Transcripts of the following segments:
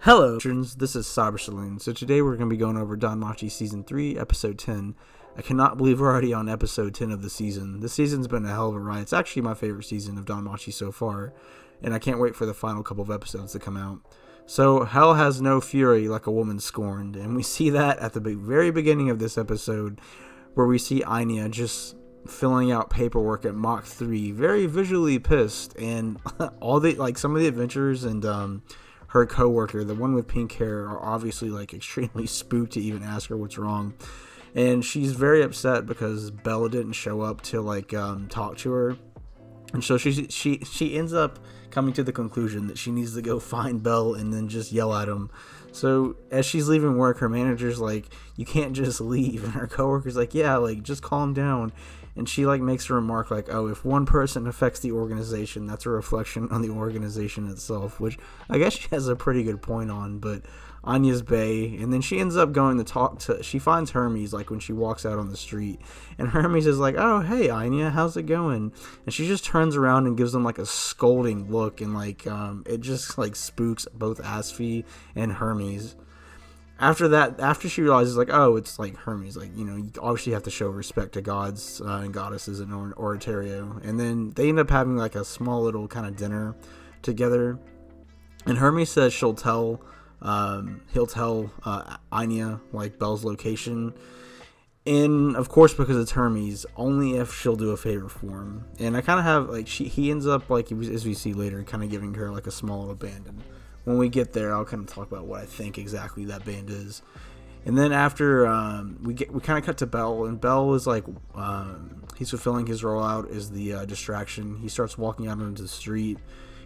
Hello, this is Cyber Saloon. So today we're going to be going over Danmachi Season 3, Episode 10. I cannot believe we're already on Episode 10 of the season. This season's been a hell of a ride. It's actually my favorite season of Danmachi so far, and I can't wait for the final couple of episodes to come out. So, hell has no fury like a woman scorned, and we see that at the very beginning of this episode, where we see Anya just filling out paperwork at Mach 3, very visually pissed, and some of the adventures and her co-worker, the one with pink hair, are obviously extremely spooked to even ask her what's wrong, and she's very upset because Bella didn't show up to talk to her, and so she ends up coming to the conclusion that she needs to go find Belle and then just yell at him. So as she's leaving work, her manager's like, "You can't just leave," and her coworker's like, "Yeah, just calm down." And she makes a remark "Oh, if one person affects the organization, that's a reflection on the organization itself," which I guess she has a pretty good point on. But Anya's bae, and then she ends up going to talk to. She finds Hermes when she walks out on the street, and Hermes is like, "Oh, hey Anya, how's it going?" And she just turns around and gives them a scolding look, and it just spooks both Asfi and Hermes. After she realizes oh, it's Hermes, you obviously have to show respect to gods and goddesses in Oratorio, and then they end up having a small little kind of dinner together, and Hermes says he'll tell Anya Belle's location, and of course, because it's Hermes, only if she'll do a favor for him. And I kind of have he ends up as we see later, kind of giving her a small little band. And when we get there, I'll kind of talk about what I think exactly that band is. And then after we kind of cut to Belle, and Belle is he's fulfilling his role out as the distraction. He starts walking out onto the street.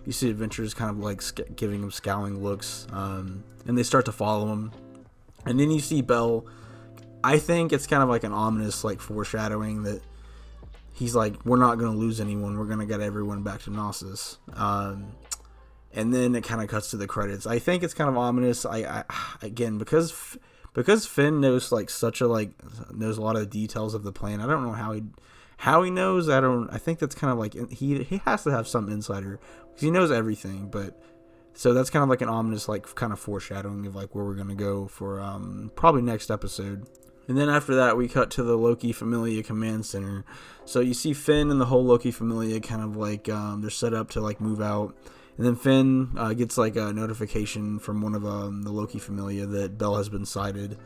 You see adventurers kind of giving him scowling looks, and they start to follow him. And then you see Belle. I think it's kind of an ominous foreshadowing that he's we're not going to lose anyone. We're going to get everyone back to Gnosis. And then it kind of cuts to the credits. I think it's kind of ominous. I again, because Finn knows such a knows a lot of the details of the plan. I don't know how he knows. I think that's kind of he has to have some insider because he knows everything. But so that's kind of an ominous kind of foreshadowing of where we're gonna go for probably next episode. And then after that, we cut to the Loki Familia command center. So you see Finn and the whole Loki Familia kind of they're set up to move out. And then Finn gets a notification from one of the Loki Familia that Belle has been sighted,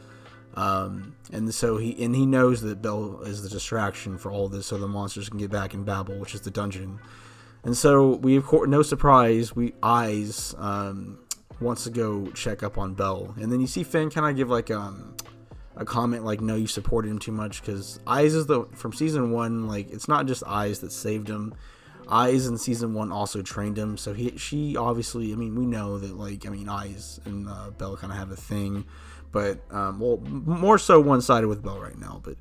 and so he knows that Belle is the distraction for all this, so the monsters can get back in Babel, which is the dungeon. And so we, of course, no surprise, Eyes wants to go check up on Belle, and then you see Finn kind of give a comment no, you supported him too much, because Eyes is from season 1. It's not just Eyes that saved him. Eyes in season 1 also trained him, so she obviously, we know that Eyes and Belle kind of have a thing, but more so one-sided with Belle right now. But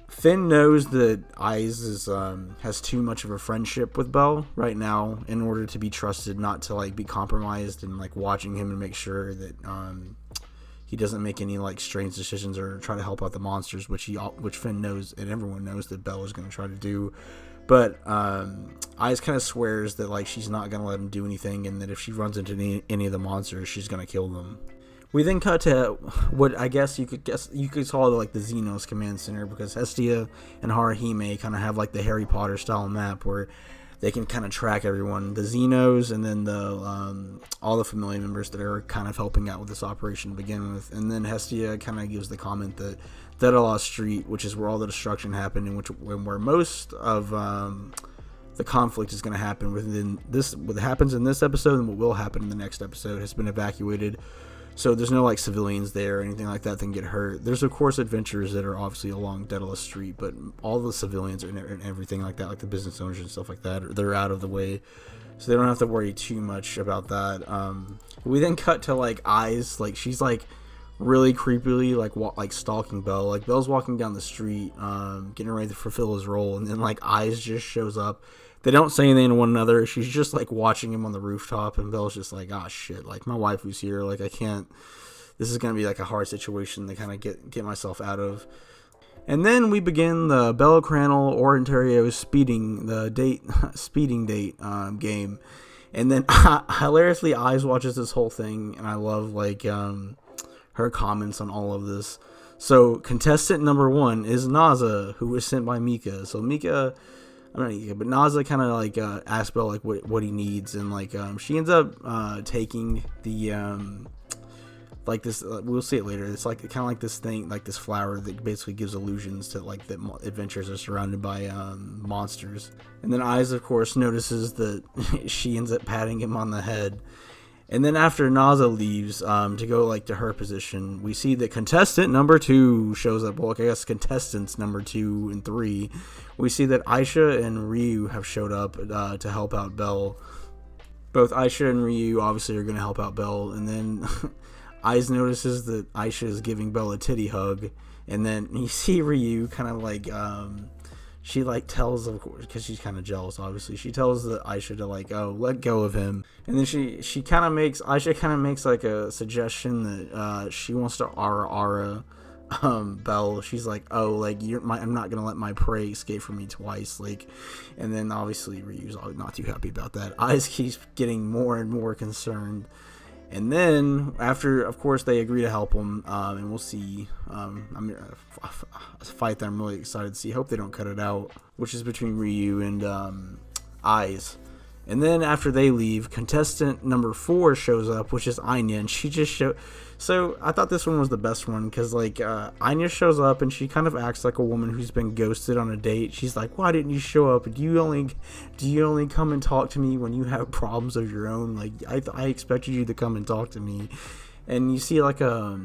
Finn knows that Eyes has too much of a friendship with Belle right now in order to be trusted not to be compromised, and watching him and make sure that he doesn't make any strange decisions or try to help out the monsters, which Finn knows and everyone knows that Belle is going to try to do. But Eyes kind of swears that she's not going to let him do anything, and that if she runs into any of the monsters, she's going to kill them. We then cut to what I guess you could call the Xenos command center, because Hestia and Harahime kind of have the Harry Potter style map where they can kind of track everyone, the Xenos, and then the all the Familia members that are kind of helping out with this operation to begin with. And then Hestia kind of gives the comment that Daedalus Street, which is where all the destruction happened, and where most of the conflict is going to happen within this, what happens in this episode and what will happen in the next episode, has been evacuated. So there's no civilians there or anything like that can get hurt. There's of course adventurers that are obviously along Daedalus Street, but all the civilians and everything like that, the business owners and stuff like that, they're out of the way, so they don't have to worry too much about that. We then cut to Eyes, she's really creepily stalking Belle. Belle's walking down the street, getting ready to fulfill his role, and then Eyes just shows up. They don't say anything to one another. She's just watching him on the rooftop, and Belle's just ah, shit, my wife who's here, I can't, this is gonna be a hard situation to kind of get myself out of. And then we begin the Bella Cranel Oratorio speeding date game. And then hilariously, Eyes watches this whole thing, and I love like her comments on all of this. So contestant number 1 is Naza, who was sent by Mika. So Mika, I'm not Mika, but Naza kind of like asks Bell like what he needs, and like she ends up taking the like this. We'll see it later. It's like kind of like this thing, like this flower that basically gives illusions to like that adventures are surrounded by monsters. And then Eyes, of course, notices that she ends up patting him on the head. And then after Naza leaves to go like to her position, we see that contestant number 2 shows up. Well, I guess contestants number 2 and 3. We see that Aisha and Ryu have showed up to help out Belle. Both Aisha and Ryu obviously are going to help out Belle. And then Eyes notices that Aisha is giving Belle a titty hug. And then you see Ryu kind of like... she like tells, of course, because she's kind of jealous, obviously, she tells the Aisha to like, oh, let go of him. And then Aisha kind of makes like a suggestion that she wants to ara Belle. She's like, oh, like I'm not gonna let my prey escape from me twice, like. And then obviously Ryu's not too happy about that. Eyes keeps getting more and more concerned. And then, after, of course, they agree to help him, and we'll see, a fight that I'm really excited to see. Hope they don't cut it out, which is between Ryu and Eyes. And then, after they leave, contestant number 4 shows up, which is Anya, and she just So, I thought this one was the best one, because, like, Anya shows up, and she kind of acts like a woman who's been ghosted on a date. She's like, why didn't you show up? Do you only come and talk to me when you have problems of your own? Like, I expected you to come and talk to me. And you see, like, a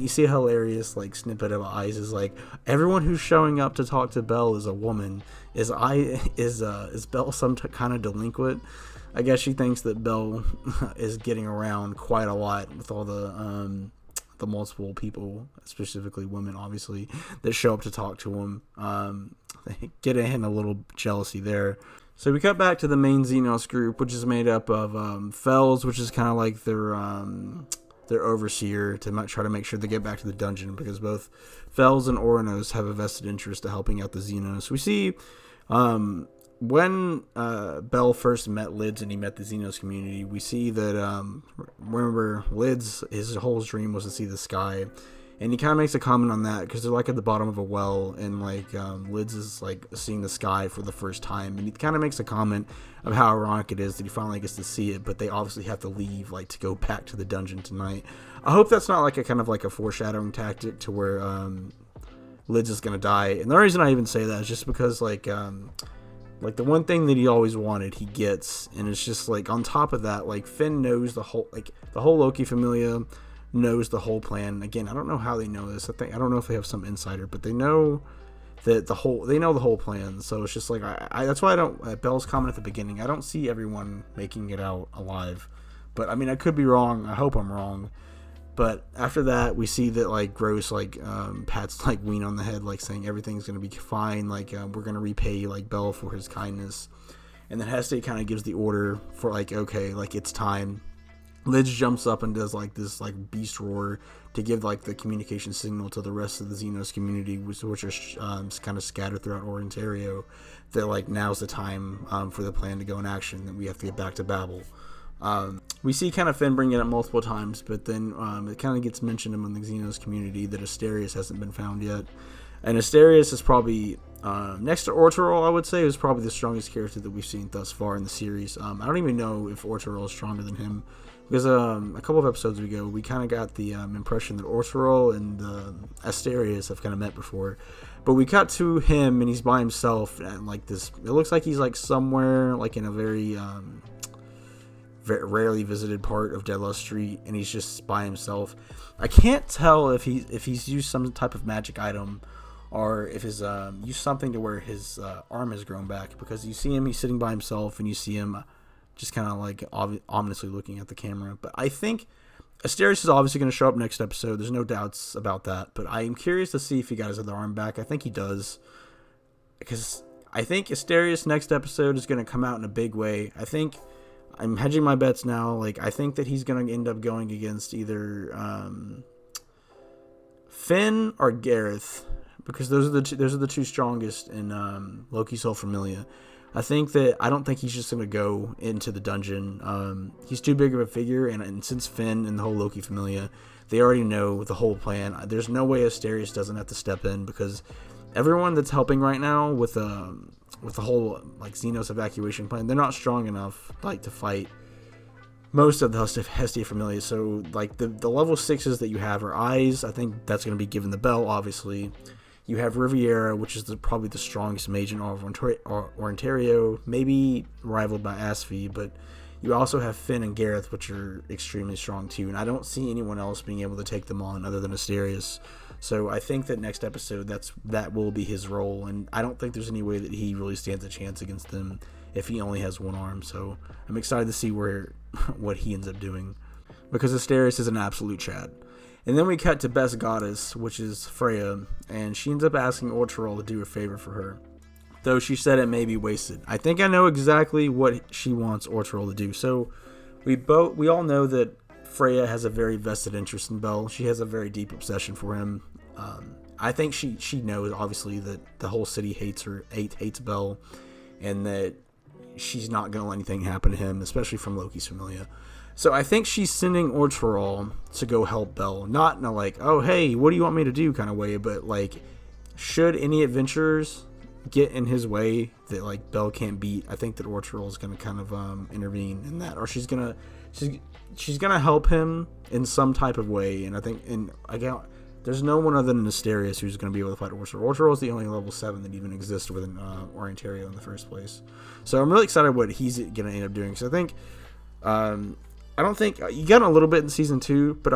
hilarious, like, snippet of Eyes is like, everyone who's showing up to talk to Belle is a woman. Is Belle some kind of delinquent? I guess she thinks that Belle is getting around quite a lot with all the multiple people, specifically women, obviously, that show up to talk to him. Getting a little jealousy there. So we cut back to the main Xenos group, which is made up of Fells, which is kind of like their overseer, to try to make sure they get back to the dungeon, because both Fells and Oranos have a vested interest in helping out the Xenos. We see when Bell first met Lids and he met the Xenos community, we see that, remember, Lids, his whole dream was to see the sky. And he kind of makes a comment on that, because they're like at the bottom of a well, and like Lids is like seeing the sky for the first time. And he kind of makes a comment of how ironic it is that he finally gets to see it, but they obviously have to leave like to go back to the dungeon tonight. I hope that's not like a kind of like a foreshadowing tactic to where Lids is going to die. And the reason I even say that is just because like the one thing that he always wanted, he gets. And it's just like, on top of that, like Finn knows the whole Loki Familia knows the whole plan. Again, I don't know how they know this. I don't know if they have some insider, but they know that the whole plan. So it's just like, I that's why I don't, at Bell's comment at the beginning, I don't see everyone making it out alive. But I mean, I could be wrong. I hope I'm wrong. But after that, we see that like Gross like pats like Weine on the head, like saying everything's gonna be fine. Like we're gonna repay like Bell for his kindness. And then Heste kind of gives the order for like, okay, like it's time. Lids jumps up and does like this like beast roar to give like the communication signal to the rest of the Xenos community, which are kind of scattered throughout Ontario. That like now's the time for the plan to go in action. That we have to get back to Babel. We see kind of Finn bring it up multiple times, but then it kind of gets mentioned among the Xenos community that Asterius hasn't been found yet. And Asterius is probably, next to Ortorol, I would say, is probably the strongest character that we've seen thus far in the series. I don't even know if Ortorol is stronger than him, because a couple of episodes ago, we kind of got the impression that Ortorol and Asterius have kind of met before. But we cut to him, and he's by himself, and like this, it looks like he's like somewhere like in a very rarely visited part of Deadlust Street, and he's just by himself. I can't tell if he's used some type of magic item, or if he's used something to where his arm has grown back, because you see him, he's sitting by himself, and you see him just kind of like ominously looking at the camera. But I think Asterius is obviously going to show up next episode. There's no doubts about that. But I am curious to see if he got his other arm back. I think he does, because I think Asterius next episode is going to come out in a big way. I'm hedging my bets now. Like, I think that he's going to end up going against either Finn or Gareth, because those are the two strongest in Loki Familia. I don't think he's just going to go into the dungeon. He's too big of a figure, and since Finn and the whole Loki Familia, they already know the whole plan. There's no way Asterius doesn't have to step in, because everyone that's helping right now with the whole like Xenos evacuation plan, they're not strong enough like to fight most of the Hestia Familia. So like the level 6s that you have are Eyes. I think that's going to be given the bell, obviously. You have Riviera, which is probably the strongest mage in all of Ontario, maybe rivaled by Asfi, but you also have Finn and Gareth, which are extremely strong too, and I don't see anyone else being able to take them on other than Asterius. So I think that next episode, that will be his role, and I don't think there's any way that he really stands a chance against them if he only has one arm. So I'm excited to see what he ends up doing, because Asterius is an absolute Chad. And then we cut to Best Goddess, which is Freya, and she ends up asking Ortorol to do a favor for her, though she said it may be wasted. I think I know exactly what she wants Ortorol to do. So we all know that Freya has a very vested interest in Bel. She has a very deep obsession for him. I think she knows, obviously, that the whole city hates Bel, and that she's not going to let anything happen to him, especially from Loki's Familia. So I think she's sending Ortorol to go help Bel, not in a like, oh hey, what do you want me to do kind of way, but like, should any adventurers get in his way that like Bel can't beat, I think that Ortorol is going to kind of intervene in that, or she's gonna help him in some type of way. And I think, and again, there's no one other than Asterius who's going to be able to fight Ortorol. Ortorol is the only level 7 that even exists within Ontario in the first place. So I'm really excited what he's going to end up doing. So I think, I don't think you got a little bit in season 2, but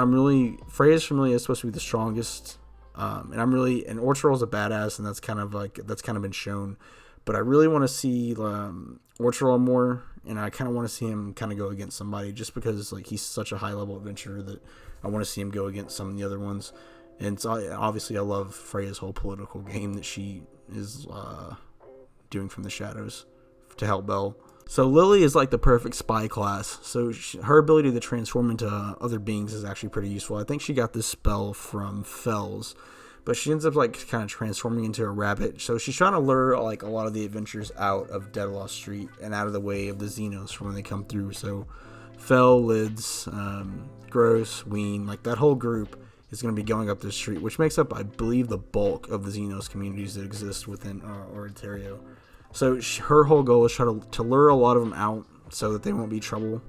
Freya's Familia is supposed to be the strongest, and Ortorol's a badass, and that's kind of been shown. But I really want to see Ortorol more, and I kind of want to see him kind of go against somebody, just because like he's such a high level adventurer that I want to see him go against some of the other ones. And so obviously I love Freya's whole political game that she is doing from the shadows to help Bel. So Lily is like the perfect spy class. So her ability to transform into other beings is actually pretty useful. I think she got this spell from Fells, but she ends up like kind of transforming into a rabbit. So she's trying to lure like a lot of the adventurers out of Deadloss Street and out of the way of the Xenos from when they come through. So Fell, Lids, Gross, Weine, like that whole group is going to be going up this street, which makes up, I believe, the bulk of the Xenos communities that exist within Ontario. So her whole goal is try to lure a lot of them out so that they won't be trouble.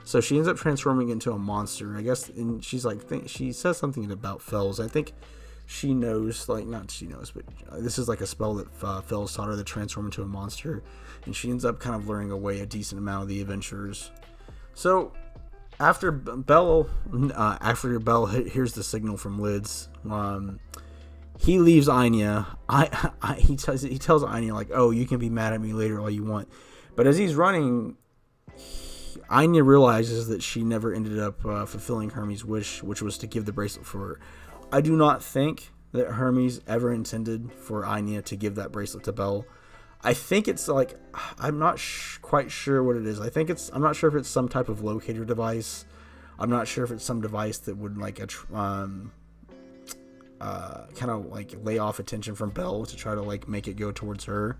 So she ends up transforming into a monster, I guess, and she's like, she says something about Fells. I think she knows, like, not she knows, but this is like a spell that Fells taught her to transform into a monster, and she ends up kind of luring away a decent amount of the adventurers. So after Bel hears the signal from Lids, he leaves Anya. He tells Anya, like, oh, you can be mad at me later all you want. But as he's running, Anya realizes that she never ended up fulfilling Hermes' wish, which was to give the bracelet for her. I do not think that Hermes ever intended for Anya to give that bracelet to Bel. I think it's like, I'm not quite sure what it is. I'm not sure if it's some type of locator device. I'm not sure if it's some device that would like kind of like lay off attention from Bel to try to like make it go towards her.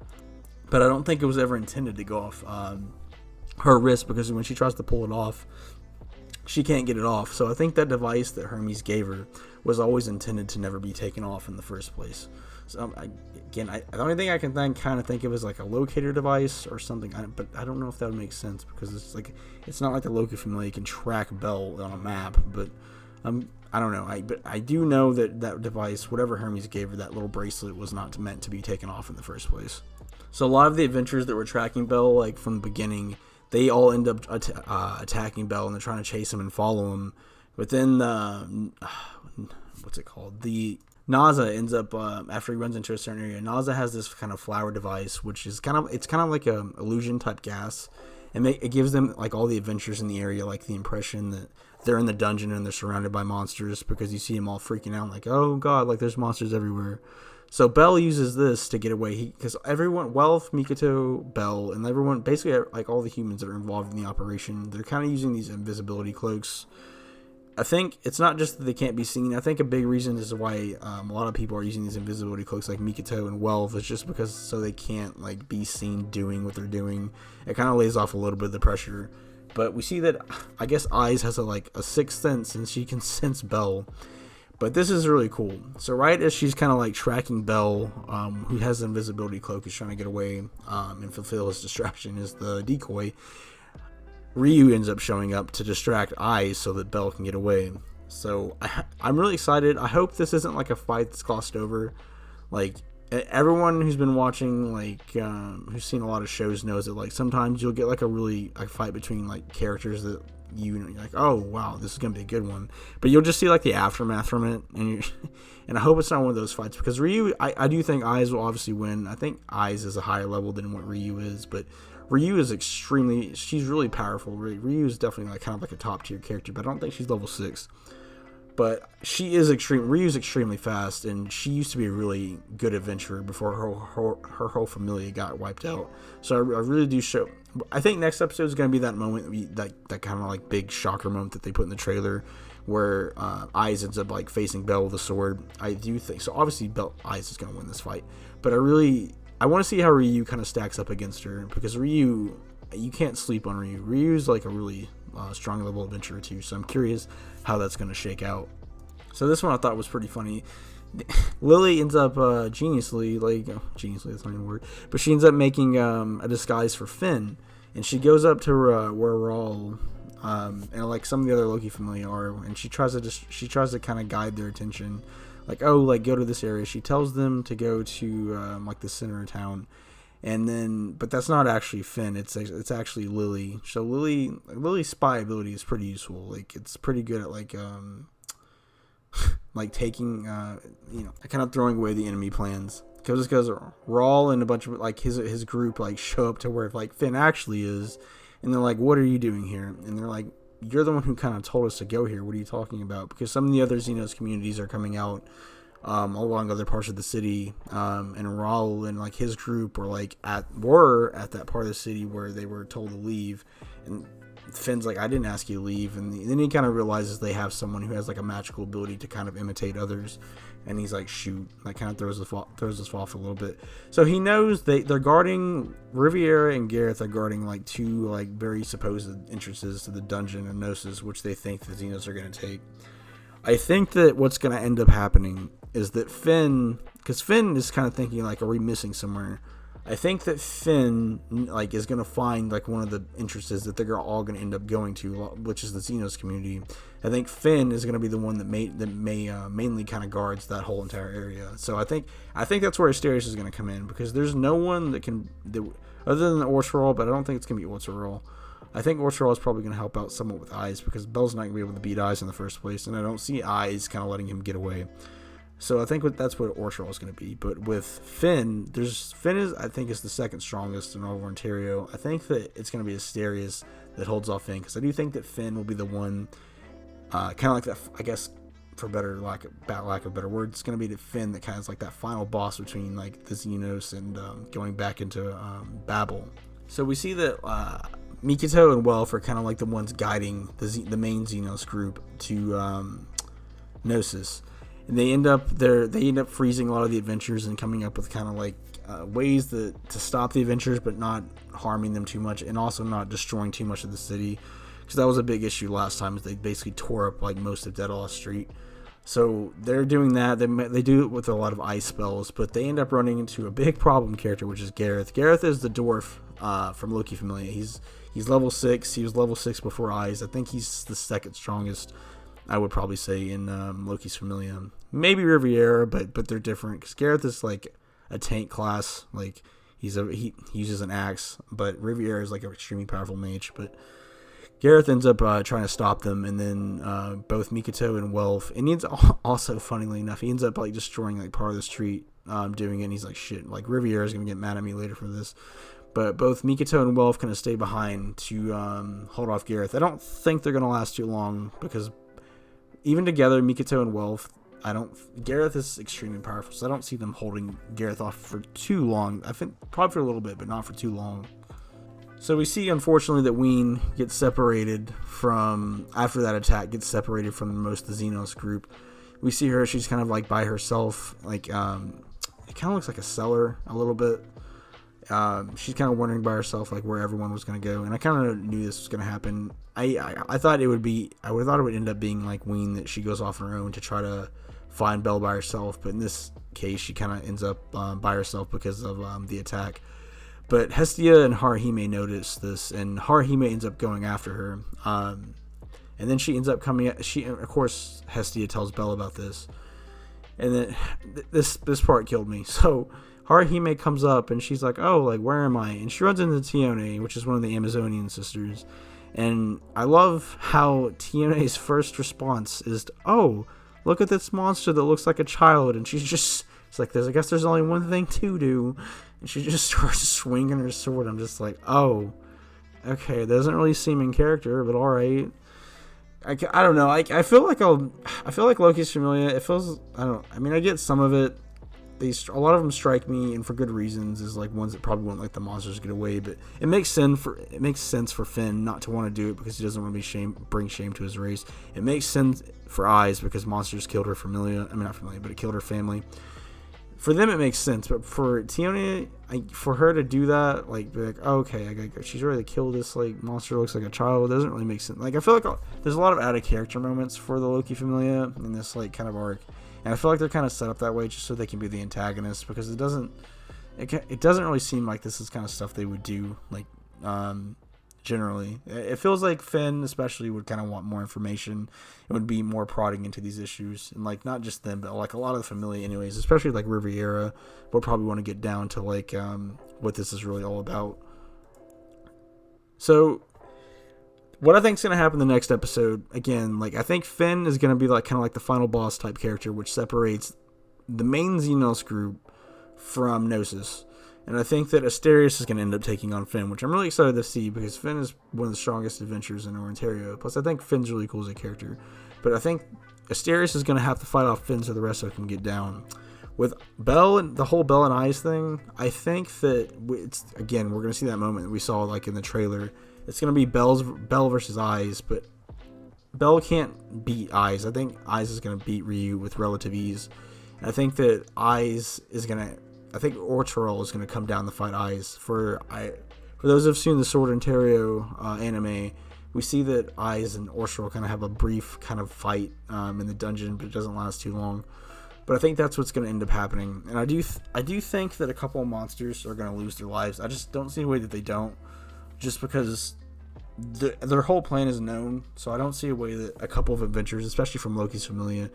But I don't think it was ever intended to go off her wrist, because when she tries to pull it off, she can't get it off. So I think that device that Hermes gave her was always intended to never be taken off in the first place. So the only thing I can kind of think of is like a locator device or something, but I don't know if that would make sense, because it's not like the Loki Familia can track Bel on a map. But I don't know. But I do know that device, whatever Hermes gave her, that little bracelet, was not meant to be taken off in the first place. So a lot of the adventurers that were tracking Bel, like from the beginning, they all end up attacking Bel, and they're trying to chase him and follow him. But then what's it called? The Naza ends up after he runs into a certain area. Naza has this kind of flower device, which is kind of like a illusion type gas, and it gives them, like, all the adventurers in the area, like, the impression that they're in the dungeon and they're surrounded by monsters, because you see them all freaking out, like, oh god, like there's monsters everywhere. So Bel uses this to get away, because everyone, Welf, Mikoto, Bel, and everyone, basically like all the humans that are involved in the operation, they're kind of using these invisibility cloaks I think it's not just that they can't be seen. I think a big reason is why a lot of people are using these invisibility cloaks like Mikoto and Welv is just because so they can't like be seen doing what they're doing. It kind of lays off a little bit of the pressure. But we see that I guess Eyes has a sixth sense and she can sense Belle. But this is really cool. So right as she's kind of like tracking Belle, who has the invisibility cloak, is trying to get away and fulfill his distraction as the decoy, Ryu ends up showing up to distract Eyes so that Belle can get away. So I'm really excited. I hope this isn't like a fight that's glossed over. Like everyone who's been watching, like who's seen a lot of shows knows that like sometimes you'll get like a fight between like characters that you're like, oh wow, this is gonna be a good one, but you'll just see like the aftermath from it, and I hope it's not one of those fights because Ryu, I do think Eyes will obviously win. I think Eyes is a higher level than what Ryu is, but Ryu is she's really powerful. Ryu is definitely like kind of like a top tier character, but I don't think she's level 6. But Ryu's extremely fast, and she used to be a really good adventurer before her whole familia got wiped out. So I really do show. I think next episode is going to be that moment, that kind of like big shocker moment that they put in the trailer, where Eyes ends up like facing Belle with a sword. I do think so. Obviously, Eyes is going to win this fight, but I want to see how Ryu kind of stacks up against her, because Ryu, you can't sleep on Ryu. Ryu's like a really strong level adventurer too, so I'm curious how that's going to shake out. So this one I thought was pretty funny. Lily ends up geniusly, that's not even a word, but she ends up making a disguise for Finn, and she goes up to where Raul and like some of the other Loki Familia are, and she tries to kind of guide their attention, like, oh, like go to this area. She tells them to go to like the center of town, and then, but that's not actually Finn. It's actually Lily. So Lily's spy ability is pretty useful. Like it's pretty good at like like taking kind of throwing away the enemy plans. Because Raul and a bunch of like his group like show up to where like Finn actually is, and they're like, "What are you doing here?" And they're like, "You're the one who kind of told us to go here. What are you talking about?" Because some of the other Xenos communities are coming out along other parts of the city, and Raul and like his group were at that part of the city where they were told to leave, and Finn's like, I didn't ask you to leave, and then he kind of realizes they have someone who has like a magical ability to kind of imitate others, and he's like, shoot, that kind of throws us off a little bit. So he knows they're guarding Riviera and Gareth are guarding like two like very supposed entrances to the dungeon and Gnosis, which they think the Xenos are going to take. I think that what's going to end up happening is that Finn, because Finn is kind of thinking like, are we missing somewhere? I think that Finn like is going to find like one of the entrances that they're all going to end up going to, which is the Xenos community. I think Finn is going to be the one that mainly kind of guards that whole entire area. So I think that's where Asterius is going to come in, because there's no one that other than Orsorol, but I don't think it's going to be Orsorol. I think Orsorol is probably going to help out somewhat with Eyes, because Belle's not going to be able to beat Eyes in the first place, and I don't see Eyes kind of letting him get away. So I think that's what Orsorol is going to be. But with Finn, I think is the second strongest in all of Ontario. I think that it's going to be Asterius that holds off Finn, because I do think that Finn will be the one, kind of like that, I guess, for lack of better words, it's going to be the Finn that kind of is like that final boss between like the Xenos and going back into Babel. So we see that Mikoto and Welf are kind of like the ones guiding the main Xenos group to Gnosis. And they end up freezing a lot of the adventures and coming up with kind of like ways to stop the adventures, but not harming them too much, and also not destroying too much of the city, because that was a big issue last time, is they basically tore up like most of Daedalus Street. So they're doing that. They do it with a lot of ice spells, but they end up running into a big problem character, which is Gareth. Gareth is the dwarf from Loki Familia. He's level 6. He was level 6 before Eyes. I think he's the second strongest, I would probably say, in Loki's Familia. Maybe Riviera, but they're different, because Gareth is like a tank class. Like he uses an axe, but Riviera is like an extremely powerful mage. But Gareth ends up trying to stop them, and then both Mikoto and Welf, and he ends also, funnily enough, he ends up like destroying like part of the street doing it, and he's like, shit, like Riviera is gonna get mad at me later for this. But both Mikoto and Welf kind of stay behind to hold off Gareth. I don't think they're gonna last too long, because even together, Mikoto and Welf, Gareth is extremely powerful, so I don't see them holding Gareth off for too long. I think probably for a little bit, but not for too long. So we see, unfortunately, that Weine gets separated from, after that attack, gets separated from most of the Xenos group. We see her, she's kind of like by herself, like, it kind of looks like a cellar a little bit. She's kind of wondering by herself, like, where everyone was going to go. And I kind of knew this was going to happen. I thought it would be, I would have thought it would end up being like Weine, that she goes off on her own to try to find Belle by herself. But in this case, she kind of ends up by herself because of the attack. But Hestia and Haruhime notice this, and Haruhime ends up going after her. And then she ends up coming. Of course, Hestia tells Belle about this, and then this part killed me. So Haruhime comes up, and she's like, "Oh, like, where am I?" And she runs into Tione, which is one of the Amazonian sisters. And I love how Tione's first response is, "Oh, look at this monster that looks like a child," and it's like, I guess there's only one thing to do. And she just starts swinging her sword. I'm just like, oh, okay. It doesn't really seem in character, but all right. I don't know. I feel like Loki's Familia. It feels, I mean, I get some of it. A lot of them strike me, and for good reasons, is like ones that probably won't let the monsters get away. But it makes sense for Finn not to want to do it because he doesn't want to bring shame to his race. It makes sense for Eyes because monsters killed her familia. I mean, not familia, but it killed her family. For them, it makes sense, but for Tione, for her to do that, like, be like, oh, okay, she's ready to kill this, like, monster looks like a child, it doesn't really make sense. Like, I feel like there's a lot of added character moments for the Loki Familia in this, like, kind of arc, and I feel like they're kind of set up that way just so they can be the antagonist, because it doesn't really seem like this is kind of stuff they would do, like, generally. It feels like Finn especially would kind of want more information. It would be more prodding into these issues, and like not just them, but like a lot of the Familia anyways, especially like Riviera would probably want to get down to like what this is really all about. So what I think is going to happen in the next episode, again, like I think Finn is going to be like kind of like the final boss type character, which separates the main Xenos group from Gnosis. And I think that Asterius is going to end up taking on Finn, which I'm really excited to see because Finn is one of the strongest adventurers in Ontario. Plus, I think Finn's really cool as a character. But I think Asterius is going to have to fight off Finn so the rest of them can get down. With Belle and the whole Belle and Eyes thing, I think that we're going to see that moment that we saw like in the trailer. It's going to be Belle versus Eyes, but Belle can't beat Eyes. I think Eyes is going to beat Ryu with relative ease. And I think that I think Ortorel is going to come down to fight Eyes. For those who've seen the Sword Ontario anime, we see that Eyes and Ortorel kind of have a brief kind of fight in the dungeon, but it doesn't last too long. But I think that's what's going to end up happening. And I do think that a couple of monsters are going to lose their lives. I just don't see a way that they don't, just because their whole plan is known. So I don't see a way that a couple of adventures, especially from Loki's Familia,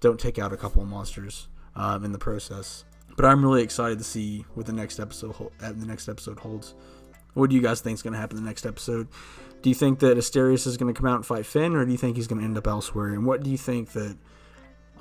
don't take out a couple of monsters in the process. But I'm really excited to see what the next episode holds. What do you guys think is going to happen in the next episode? Do you think that Asterius is going to come out and fight Finn, or do you think he's going to end up elsewhere? And what do you think that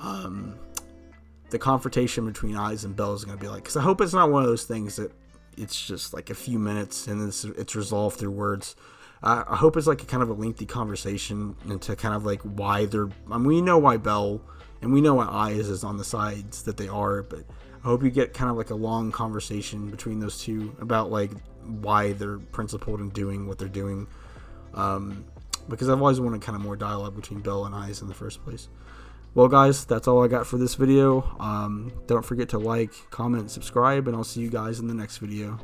the confrontation between Eyes and Belle is going to be like? Because I hope it's not one of those things that it's just like a few minutes and it's resolved through words. I hope it's like a kind of a lengthy conversation into kind of like why we know why Belle and we know why Eyes is on the sides that they are, but I hope you get kind of like a long conversation between those two about like why they're principled in doing what they're doing. Because I've always wanted kind of more dialogue between Belle and Eyes in the first place. Well, guys, that's all I got for this video. Don't forget to like, comment, subscribe, and I'll see you guys in the next video.